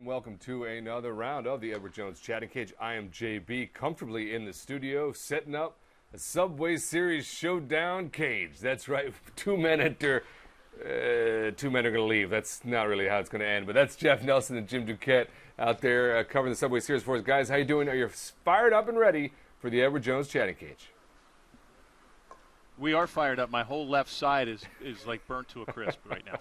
welcome to another round of the Edward Jones Chatting Cage. I am JB, comfortably in the studio, setting up a Subway Series showdown cage. That's right, two men are going to leave. That's not really how it's going to end, but that's Jeff Nelson and Jim Duquette out there covering the Subway Series for us. Guys, how you doing? Are you fired up and ready for the Edward Jones Chatting Cage? We are fired up. My whole left side is like burnt to a crisp right now.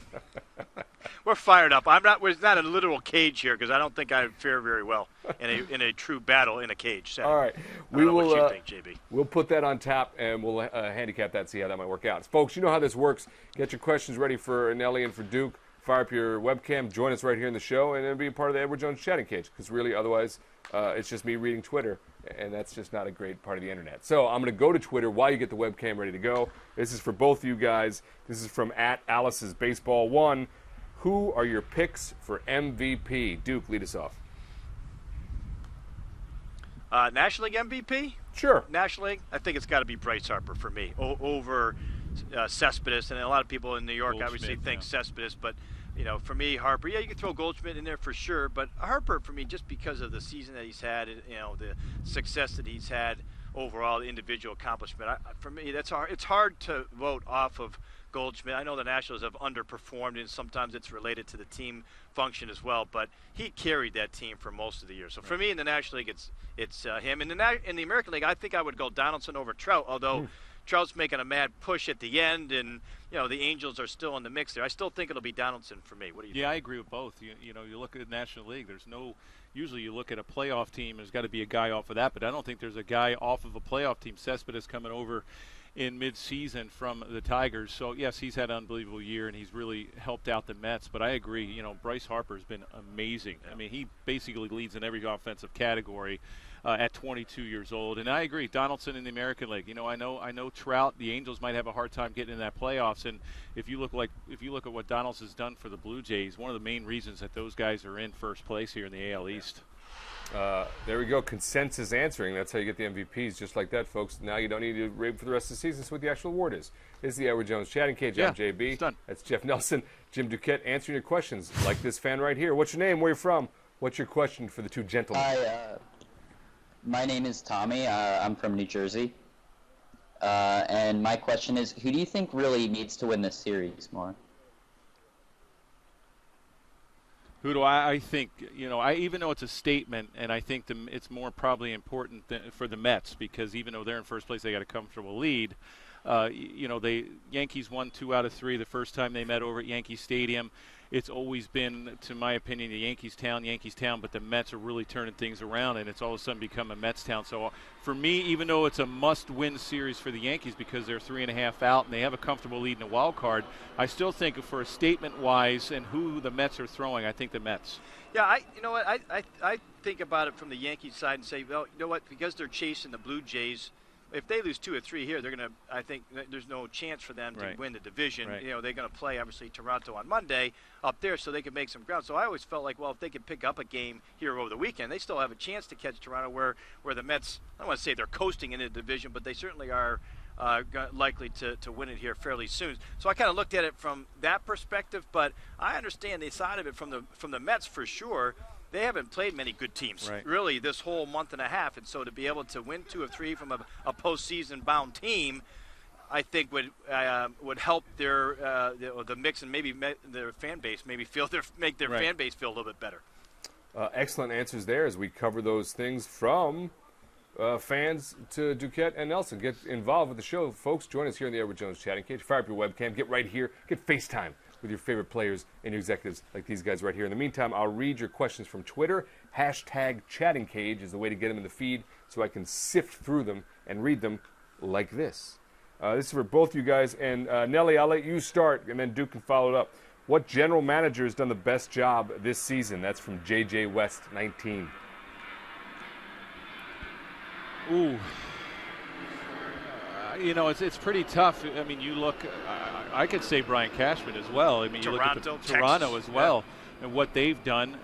We're fired up. It's not a literal cage here because I don't think I fare very well in a true battle in a cage setting. All right, what you think, JB? We'll put that on tap and we'll handicap that, see how that might work out. Folks, you know how this works. Get your questions ready for Nelly and for Duke. Fire up your webcam. Join us right here in the show, and then be a part of the Edward Jones Chatting Cage. Because really, otherwise, it's just me reading Twitter. And that's just not a great part of the internet. So I'm going to go to Twitter while you get the webcam ready to go. This is for both of you guys. This is from @Alice's Baseball 1. Who are your picks for MVP? Duke, lead us off. National League MVP? Sure. National League? I think it's got to be Bryce Harper for me over Cespedes. And a lot of people in New York obviously think Cespedes, but for me, Harper, you can throw Goldschmidt in there for sure, but Harper, for me, just because of the season that he's had, the success that he's had overall, the individual accomplishment, for me, that's hard. It's hard to vote off of Goldschmidt. I know the Nationals have underperformed, and sometimes it's related to the team function as well, but he carried that team for most of the year. So for me in the National League, it's him. In the American League, I think I would go Donaldson over Trout, although Trout's making a mad push at the end, and the Angels are still in the mix there. I still think it'll be Donaldson for me. What do you think? Yeah, I agree with both. You look at the National League. Usually you look at a playoff team. There's got to be a guy off of that, but I don't think there's a guy off of a playoff team. Cespedes coming over in mid-season from the Tigers. So yes, he's had an unbelievable year, and he's really helped out the Mets. But I agree. Bryce Harper's been amazing. I mean, he basically leads in every offensive category. At 22 years old, and I agree. Donaldson in the American League. I know Trout. The Angels might have a hard time getting in that playoffs. And if you look at what Donaldson's done for the Blue Jays, one of the main reasons that those guys are in first place here in the AL East. There we go. Consensus answering. That's how you get the MVPs, just like that, folks. Now you don't need to rate for the rest of the season. That's what the actual award is. It's the Edward Jones Chatting Cage. I'm JB. It's done. That's Jeff Nelson, Jim Duquette, answering your questions like this fan right here. What's your name? Where are you from? What's your question for the two gentlemen? My name is Tommy. I'm from New Jersey. And my question is, who do you think really needs to win this series more? Who do I think? Even though it's a statement, and I think it's more probably important for the Mets, because even though they're in first place, they got a comfortable lead. The Yankees won 2 out of 3 the first time they met over at Yankee Stadium. It's always been, to my opinion, the Yankees town, but the Mets are really turning things around, and it's all of a sudden become a Mets town. So for me, even though it's a must-win series for the Yankees because they're 3.5 out and they have a comfortable lead in the wild card, I still think for a statement-wise and who the Mets are throwing, I think the Mets. Yeah, I think about it from the Yankees side and say, well, you know what, because they're chasing the Blue Jays, if they lose 2 or 3 here, I think there's no chance for them to win the division. Right. They're going to play, obviously, Toronto on Monday up there, so they can make some ground. So I always felt like, well, if they could pick up a game here over the weekend, they still have a chance to catch Toronto, where the Mets, I don't want to say they're coasting in the division, but they certainly are likely to win it here fairly soon. So I kind of looked at it from that perspective, but I understand the side of it from the Mets for sure. They haven't played many good teams, really, this whole month and a half. And so to be able to win 2 of 3 from a postseason-bound team, I think would help the mix and maybe their fan base, make their fan base feel a little bit better. Excellent answers there as we cover those things from fans to Duquette and Nelson. Get involved with the show, folks. Join us here in the Edward Jones Chatting Cage. Fire up your webcam. Get right here. Get FaceTime with your favorite players and your executives like these guys right here. In the meantime, I'll read your questions from Twitter. #ChattingCage is the way to get them in the feed so I can sift through them and read them like this. This is for both you guys. And Nelly, I'll let you start, and then Duke can follow it up. What general manager has done the best job this season? That's from JJ West 19. Ooh. It's pretty tough. I mean, you look. I could say Brian Cashman as well. I mean, you look at Toronto as well, and what they've done.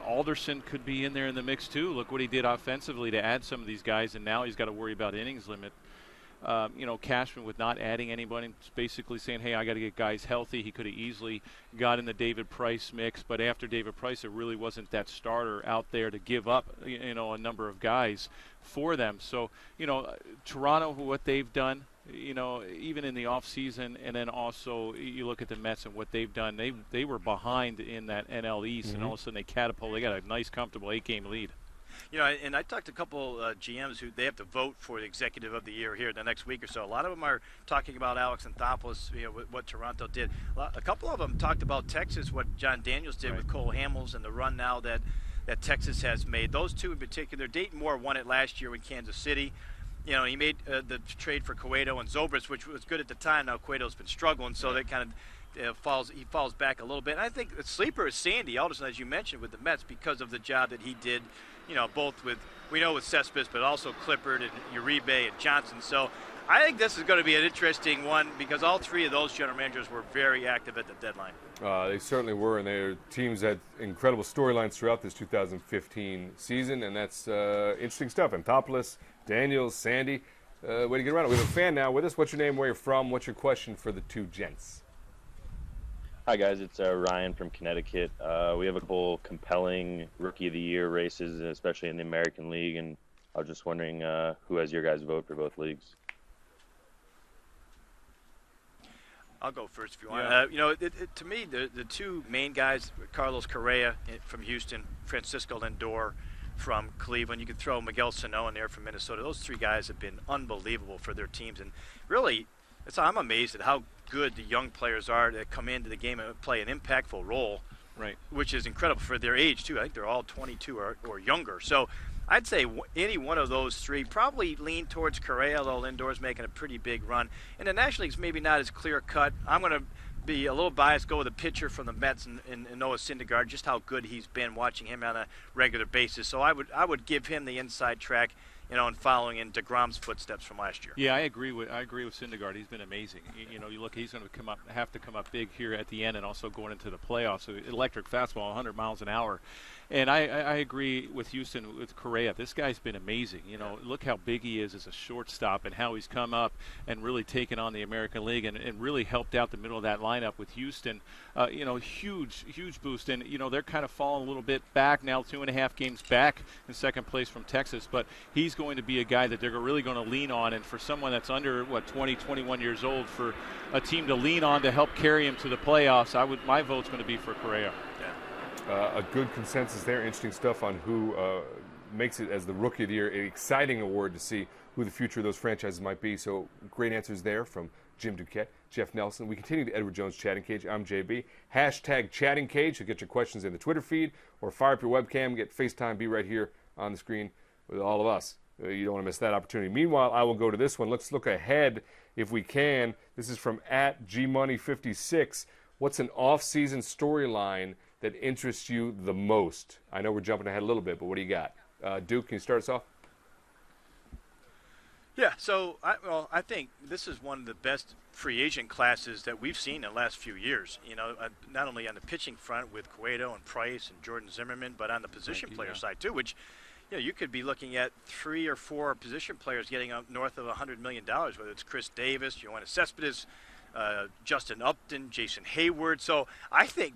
Alderson could be in there in the mix too. Look what he did offensively to add some of these guys, and now he's got to worry about innings limit. Cashman with not adding anybody, basically saying, hey, I got to get guys healthy. He could have easily got in the David Price mix, but after David Price, it really wasn't that starter out there to give up, a number of guys for them. So, Toronto, what they've done, even in the offseason, and then also you look at the Mets and what they've done. They were behind in that NL East, and all of a sudden they catapult. They got a nice, comfortable 8-game lead. And I talked to a couple GMs who they have to vote for the executive of the year here in the next week or so. A lot of them are talking about Alex Anthopoulos, what Toronto did. A couple of them talked about Texas, what John Daniels did with Cole Hamels and the run now that Texas has made. Those two in particular, Dayton Moore won it last year in Kansas City. He made the trade for Cueto and Zobrist, which was good at the time. Now Cueto's been struggling, so that kind of falls back a little bit. And I think the sleeper is Sandy Alderson, as you mentioned, with the Mets because of the job that he did, both with Cespedes, but also Clippard and Uribe and Johnson. So I think this is going to be an interesting one because all three of those general managers were very active at the deadline. They certainly were, and their teams had incredible storylines throughout this 2015 season, and that's interesting stuff. Anthopoulos, Daniels, Sandy, way to get around it. We have a fan now with us. What's your name, where you're from? What's your question for the two gents? Hi, guys. It's Ryan from Connecticut. We have a couple compelling Rookie of the Year races, especially in the American League, and I was just wondering who has your guys' vote for both leagues? I'll go first if you want. To me, the two main guys, Carlos Correa from Houston, Francisco Lindor from Cleveland. You could throw Miguel Sano in there from Minnesota. Those three guys have been unbelievable for their teams. And really, I'm amazed at how good the young players are that come into the game and play an impactful role, right? Which is incredible for their age, too. I think they're all 22 or younger. So I'd say any one of those three probably lean towards Correa, although Lindor's making a pretty big run. And the National League's maybe not as clear-cut. I'm going to be a little biased, go with a pitcher from the Mets and Noah Syndergaard, just how good he's been, watching him on a regular basis. So I would give him the inside track, and following in DeGrom's footsteps from last year. Yeah, I agree with Syndergaard. He's been amazing. You look, he's going to have to come up big here at the end, and also going into the playoffs. So electric fastball, 100 miles an hour. And I agree with Houston with Correa. This guy's been amazing. Look how big he is as a shortstop and how he's come up and really taken on the American League and really helped out the middle of that lineup with Houston. Huge boost. And, they're kind of falling a little bit back now, 2.5 games back in second place from Texas. But he's going to be a guy that they're really going to lean on. And for someone that's under, 20, 21 years old, for a team to lean on to help carry him to the playoffs, my vote's going to be for Correa. A good consensus there. Interesting stuff on who makes it as the Rookie of the Year. An exciting award to see who the future of those franchises might be. So great answers there from Jim Duquette, Jeff Nelson. We continue to Edward Jones Chatting Cage. I'm JB. Hashtag Chatting Cage to get your questions in the Twitter feed, or fire up your webcam, get FaceTime, be right here on the screen with all of us. You don't want to miss that opportunity. Meanwhile, I will go to this one. Let's look ahead if we can. This is from @GMoney56. What's an off-season storyline that interests you the most? I know we're jumping ahead a little bit, but what do you got? Duke, can you start us off? Yeah, so I think this is one of the best free agent classes that we've seen in the last few years. Not only on the pitching front with Cueto and Price and Jordan Zimmerman, but on the position player side too, which you could be looking at 3 or 4 position players getting up north of $100 million, whether it's Chris Davis, Yoenis Cespedes, Justin Upton, Jason Hayward. So I think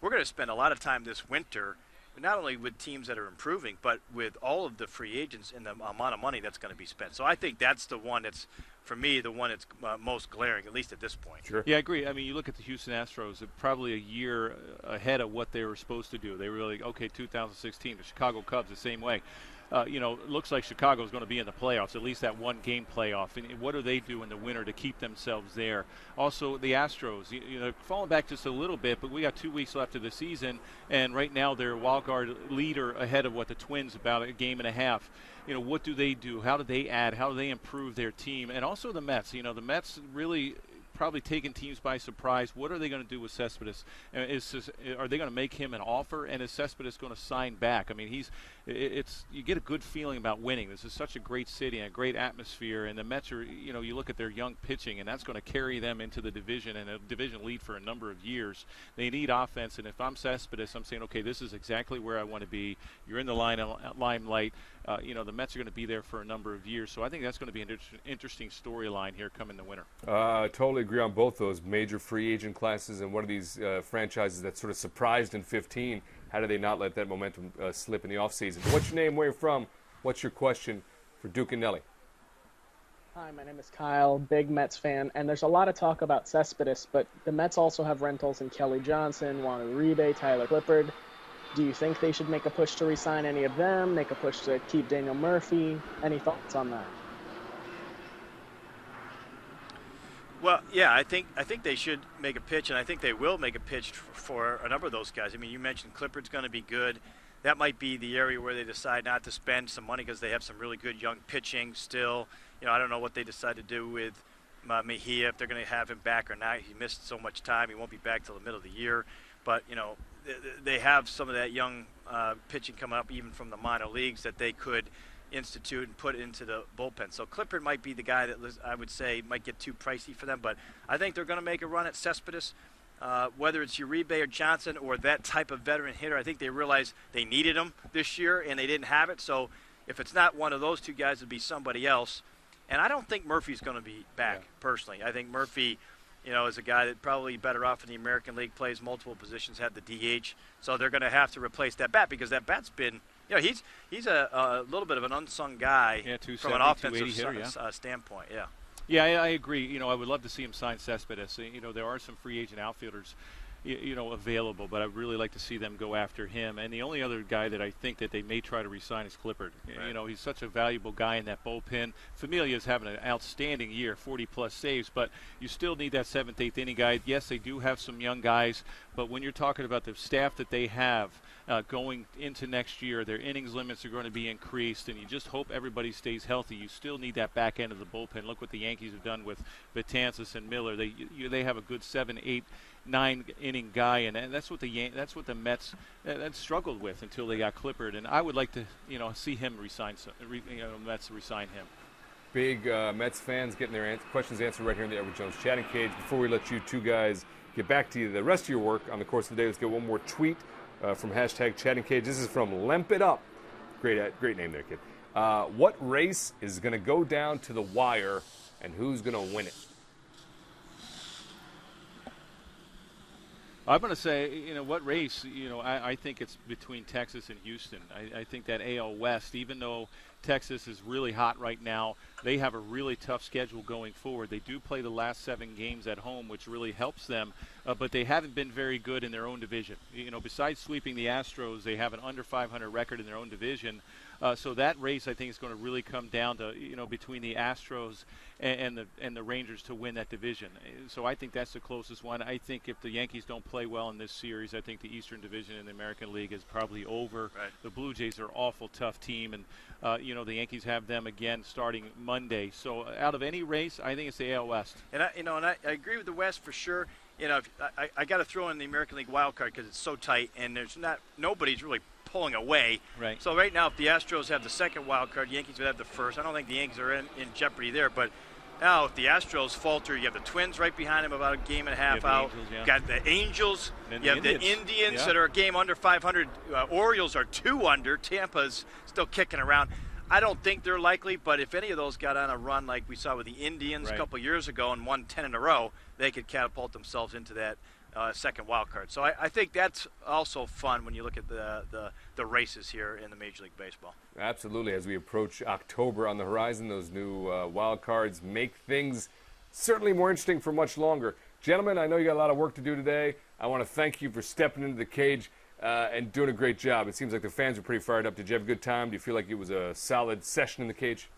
we're going to spend a lot of time this winter, not only with teams that are improving, but with all of the free agents and the amount of money that's going to be spent. So I think that's the one that's, for me, the one that's most glaring, at least at this point. Sure. Yeah, I agree. I mean, you look at the Houston Astros, they're probably a year ahead of what they were supposed to do. They were like, 2016, the Chicago Cubs the same way. It looks like Chicago is going to be in the playoffs, at least that one-game playoff. And what do they do in the winter to keep themselves there? Also, the Astros, falling back just a little bit, but we got 2 weeks left of the season, and right now they're wildcard leader ahead of the Twins, about a game and a half. What do they do? How do they add? How do they improve their team? And also the Mets. The Mets really probably taking teams by surprise. What are they going to do with Cespedes? Are they going to make him an offer? And is Cespedes going to sign back? I mean, you get a good feeling about winning. This is such a great city and a great atmosphere. And the Mets are, you look at their young pitching, and that's going to carry them into the division and a division lead for a number of years. They need offense. And if I'm Cespedes, I'm saying, okay, this is exactly where I want to be. You're in the limelight. the Mets are going to be there for a number of years. So I think that's going to be an interesting storyline here coming the winter. I totally agree on both those major free agent classes, and one of these franchises that sort of surprised in 15. How do they not let that momentum slip in the offseason? What's your name? Where you're from? What's your question for Duke and Nelly? Hi, my name is Kyle, big Mets fan, and there's a lot of talk about Cespedes, but the Mets also have rentals in Kelly Johnson, Juan Uribe, Tyler Clippard. Do you think they should make a push to re-sign any of them, make a push to keep Daniel Murphy? Any thoughts on that? Well, yeah, I think they should make a pitch, and I think they will make a pitch for a number of those guys. I mean, you mentioned Clippard's going to be good. That might be the area where they decide not to spend some money because they have some really good young pitching still. I don't know what they decide to do with Mejia, if they're going to have him back or not. He missed so much time. He won't be back till the middle of the year. But, they have some of that young pitching coming up even from the minor leagues that they could institute and put into the bullpen. So Clippard might be the guy that I would say might get too pricey for them. But I think they're going to make a run at Cespedes. Whether it's Uribe or Johnson or that type of veteran hitter, I think they realize they needed him this year and they didn't have it. So if it's not one of those two guys, it'd be somebody else. And I don't think Murphy's going to be back, personally. I think Murphy, is a guy that probably better off in the American League, plays multiple positions, had the DH. So they're going to have to replace that bat because that bat's been, he's a little bit of an unsung guy from an offensive standpoint. Yeah. Yeah, I agree. I would love to see him sign Cespedes. There are some free agent outfielders, available, but I'd really like to see them go after him. And the only other guy that I think that they may try to re-sign is Clippard. Right. He's such a valuable guy in that bullpen. Familia's having an outstanding year, 40-plus saves, but you still need that 7th, 8th inning guy. Yes, they do have some young guys, but when you're talking about the staff that they have going into next year, their innings limits are going to be increased, and you just hope everybody stays healthy. You still need that back end of the bullpen. Look what the Yankees have done with Betances and Miller. They have a good 7, 8, 9 inning guy, and that's what the Mets struggled with until they got Clippard. And I would like to see him Mets resign him. Big Mets fans getting their questions answered right here in the Edward Jones chatting cage. Before we let you two guys get back to the rest of your work on the course of the day, let's get one more tweet from hashtag chatting cage. This is from Lemp It Up. Great name there, kid. What race is going to go down to the wire, and who's going to win it? I'm going to say, what race, I think it's between Texas and Houston. I think that AL West, even though Texas is really hot right now, they have a really tough schedule going forward. They do play the last 7 games at home, which really helps them, but they haven't been very good in their own division. Besides sweeping the Astros, they have an under 500 record in their own division. So that race, I think, is going to really come down to, between the Astros and the Rangers to win that division. So I think that's the closest one. I think if the Yankees don't play well in this series, I think the Eastern Division in the American League is probably over. Right. The Blue Jays are an awful tough team, and the Yankees have them again starting Monday. So out of any race, I think it's the AL West. And I agree with the West for sure. I got to throw in the American League wild card because it's so tight, and nobody's really pulling away. Right. So right now, if the Astros have the second wild card, Yankees would have the first. I don't think the Yankees are in jeopardy there. But now, if the Astros falter, you have the Twins right behind them, about a game and a half out. Angels, yeah. You got the Angels. And you have the Indians that are a game under 500. Orioles are 2 under. Tampa's still kicking around. I don't think they're likely, but if any of those got on a run like we saw with the Indians a couple years ago and won 10 in a row, they could catapult themselves into that second wild card. So I think that's also fun when you look at the races here in the Major League Baseball. Absolutely. As we approach October on the horizon, those new wild cards make things certainly more interesting for much longer. Gentlemen, I know you got a lot of work to do today. I want to thank you for stepping into the cage and doing a great job. It seems like the fans are pretty fired up. Did you have a good time? Do you feel like it was a solid session in the cage?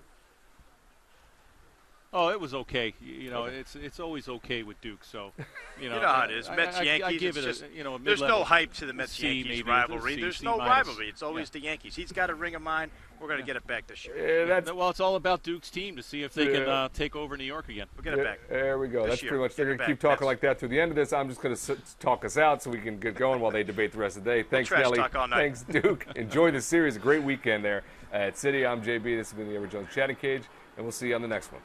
Oh, it was okay. It's always okay with Duke. So, you know how it is. Mets Yankees. I give it just, a there's no hype to the Mets Yankees rivalry. C, there's C no minus. rivalry. It's always the Yankees. He's got a ring of mine. We're going to get it back this year. Well, it's all about Duke's team to see if they can take over New York again. We'll get it back. There we go. That's pretty much. They're going to keep talking like that through the end of this. I'm just going to talk us out so we can get going while they debate the rest of the day. Thanks, Nelly. Thanks, Duke. Enjoy the series. A great weekend there at City. I'm JB. This has been the Edward Jones Chatting Cage, and we'll see you on the next one.